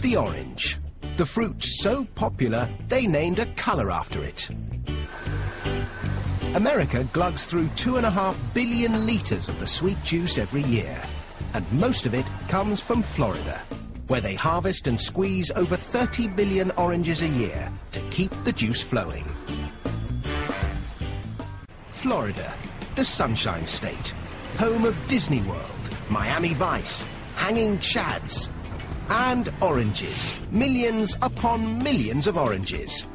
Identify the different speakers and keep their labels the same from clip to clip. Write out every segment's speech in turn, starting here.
Speaker 1: The orange. The fruit so popular, they named a colour after it. America glugs through 2.5 billion litres of the sweet juice every year. And most of it comes from Florida, where they harvest and squeeze over 30 billion oranges a year to keep the juice flowing. Florida, the Sunshine State, home of Disney World, Miami Vice, hanging chads, and oranges. Millions upon millions of oranges.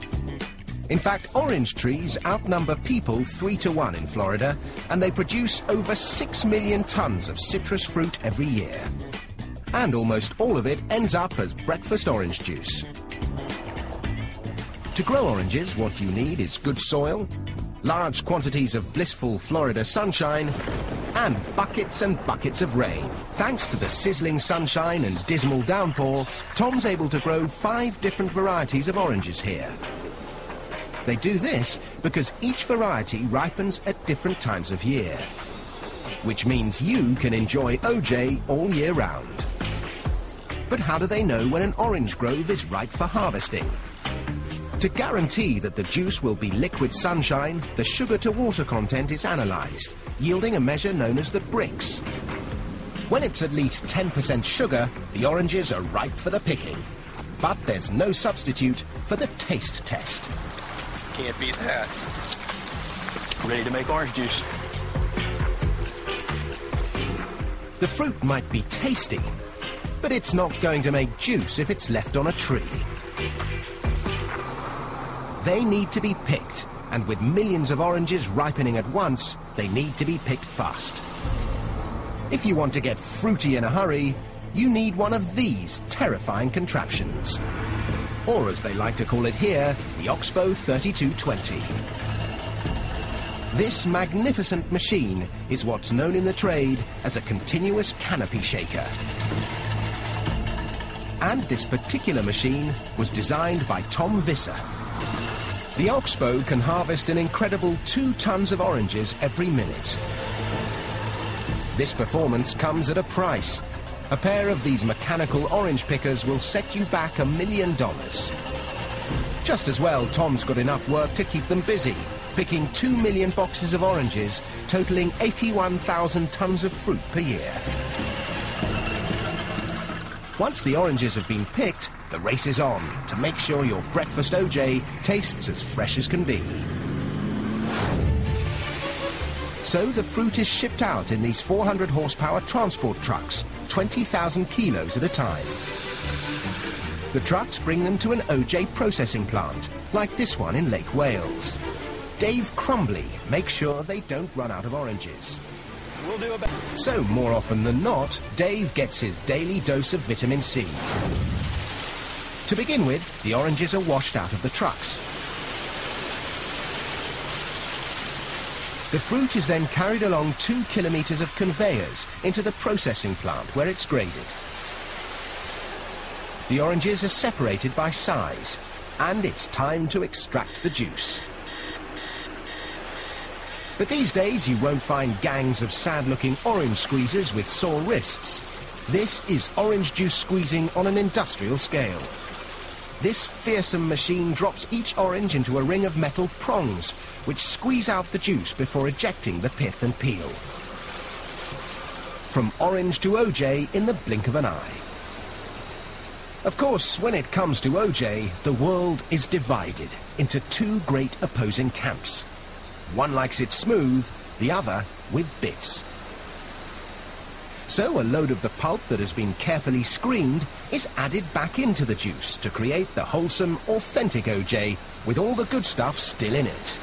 Speaker 1: In fact, orange trees outnumber people 3 to 1 in Florida, and they produce over 6 million tons of citrus fruit every year. And almost all of it ends up as breakfast orange juice. To grow oranges, what you need is good soil, large quantities of blissful Florida sunshine, and buckets and buckets of rain. Thanks to the sizzling sunshine and dismal downpour, Tom's able to grow 5 different varieties of oranges here. They do this because each variety ripens at different times of year, which means you can enjoy OJ all year round. But how do they know when an orange grove is ripe for harvesting? To guarantee that the juice will be liquid sunshine, the sugar-to-water content is analysed, yielding a measure known as the Brix. When it's at least 10% sugar, the oranges are ripe for the picking. But there's no substitute for the taste test.
Speaker 2: Can't beat that. Ready to make orange juice.
Speaker 1: The fruit might be tasty, but it's not going to make juice if it's left on a tree. They need to be picked, and with millions of oranges ripening at once, they need to be picked fast. If you want to get fruity in a hurry, you need one of these terrifying contraptions. Or as they like to call it here, the Oxbow 3220. This magnificent machine is what's known in the trade as a continuous canopy shaker. And this particular machine was designed by Tom Visser. The Oxbow can harvest an incredible 2 tons of oranges every minute. This performance comes at a price. A pair of these mechanical orange pickers will set you back $1 million. Just as well, Tom's got enough work to keep them busy, picking 2 million boxes of oranges, totaling 81,000 tons of fruit per year. Once the oranges have been picked, the race is on to make sure your breakfast OJ tastes as fresh as can be. So the fruit is shipped out in these 400 horsepower transport trucks, 20,000 kilos at a time. The trucks bring them to an OJ processing plant, like this one in Lake Wales. Dave Crumbly makes sure they don't run out of oranges.
Speaker 2: We'll do about...
Speaker 1: So more often than not, Dave gets his daily dose of vitamin C. To begin with, the oranges are washed out of the trucks. The fruit is then carried along 2 kilometers of conveyors into the processing plant where it's graded. The oranges are separated by size, and it's time to extract the juice. But these days you won't find gangs of sad-looking orange squeezers with sore wrists. This is orange juice squeezing on an industrial scale. This fearsome machine drops each orange into a ring of metal prongs, which squeeze out the juice before ejecting the pith and peel. From orange to OJ in the blink of an eye. Of course, when it comes to OJ, the world is divided into 2 great opposing camps. One likes it smooth, the other with bits. So a load of the pulp that has been carefully screened is added back into the juice to create the wholesome, authentic OJ with all the good stuff still in it.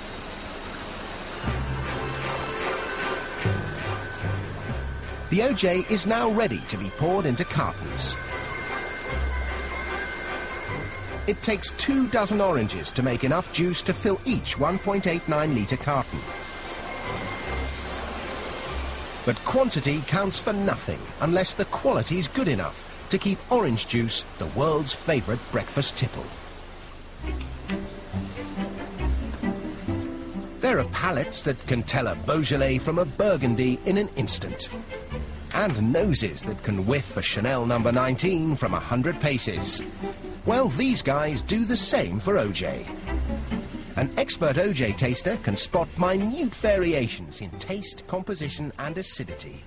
Speaker 1: The OJ is now ready to be poured into cartons. It takes 2 dozen oranges to make enough juice to fill each 1.89 litre carton. But quantity counts for nothing unless the quality is good enough to keep orange juice the world's favourite breakfast tipple. There are palates that can tell a Beaujolais from a Burgundy in an instant. and noses that can whiff a Chanel No. 19 from 100 paces. Well, these guys do the same for OJ. An expert OJ taster can spot minute variations in taste, composition and acidity.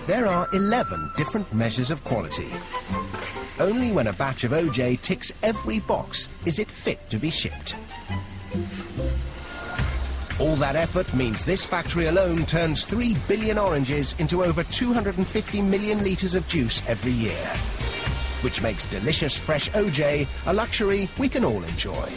Speaker 1: There are 11 different measures of quality. Only when a batch of OJ ticks every box is it fit to be shipped. All that effort means this factory alone turns 3 billion oranges into over 250 million litres of juice every year, which makes delicious fresh OJ a luxury we can all enjoy.